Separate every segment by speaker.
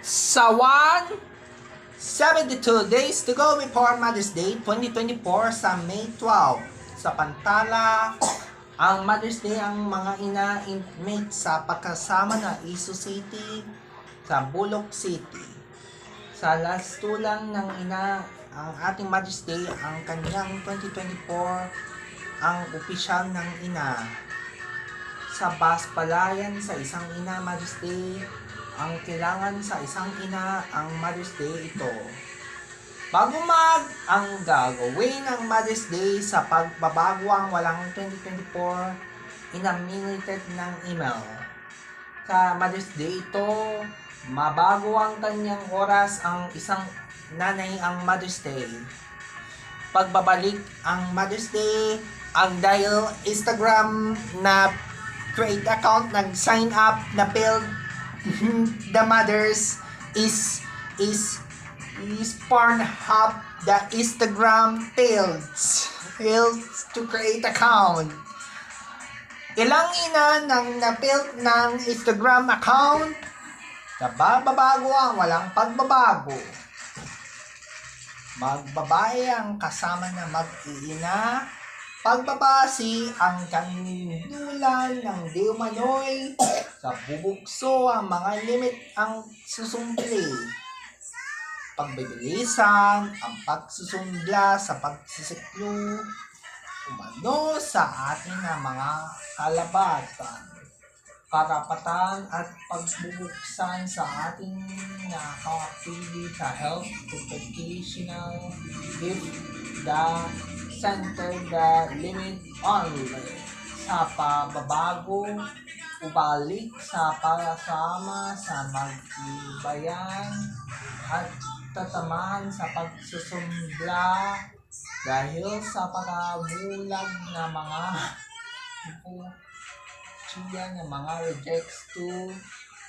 Speaker 1: Sa 172 days to go before Mother's Day 2024 sa May 12. Sa Pantala, ang Mother's Day ang mga ina inmate sa pagkasama na Isu City sa Bulok City. Sa lastulan ng ina ang ating Mother's Day ang kanyang 2024 ang opisyal ng ina. Sa Baspalayan sa isang ina Mother's Day, ang kailangan sa isang ina ang Mother's Day ito. Bago ang gagawin ng Mother's Day sa pagbabago ang walang 2024 inaminated ng email. Sa Mother's Day ito, mabago ang kanyang oras ang isang nanay ang Mother's Day. Pagbabalik ang Mother's Day, ang dahil Instagram na create account, nag-sign up, na build the mothers is Pornhub the Instagram fails to create account. Ilang ina nang na-build ng Instagram account, nababago ang walang pagbabago. Magbabae ang kasama na mag-iina, pagbabasi ang kandulan ng di umano'y sa bubukso ang mga limit ang susumpli. Pagbibilisan ang pagsusumbla sa pagsisiklo umano sa ating na mga kalabatan, karapatan at pagbubuksan sa ating nakakapili sa health educational if the center the limit only sa pababago ubalik sa pagsama sa magtibayan at tatamahan sa pagsusumbla dahil sa pagkabulag na mga ng mga rejects to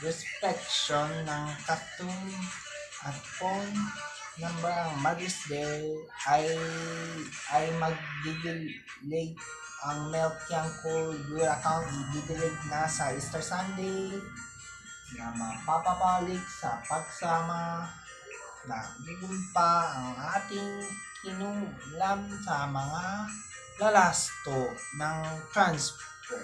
Speaker 1: respection ng katong at phone number ang Mother's Day ay mag-delete ang Milk Yang Cool Your account i-delete na sa Easter Sunday na mapapabalik sa pagsama na gugumpa ang ating kinulam sa mga lalasto ng transfer.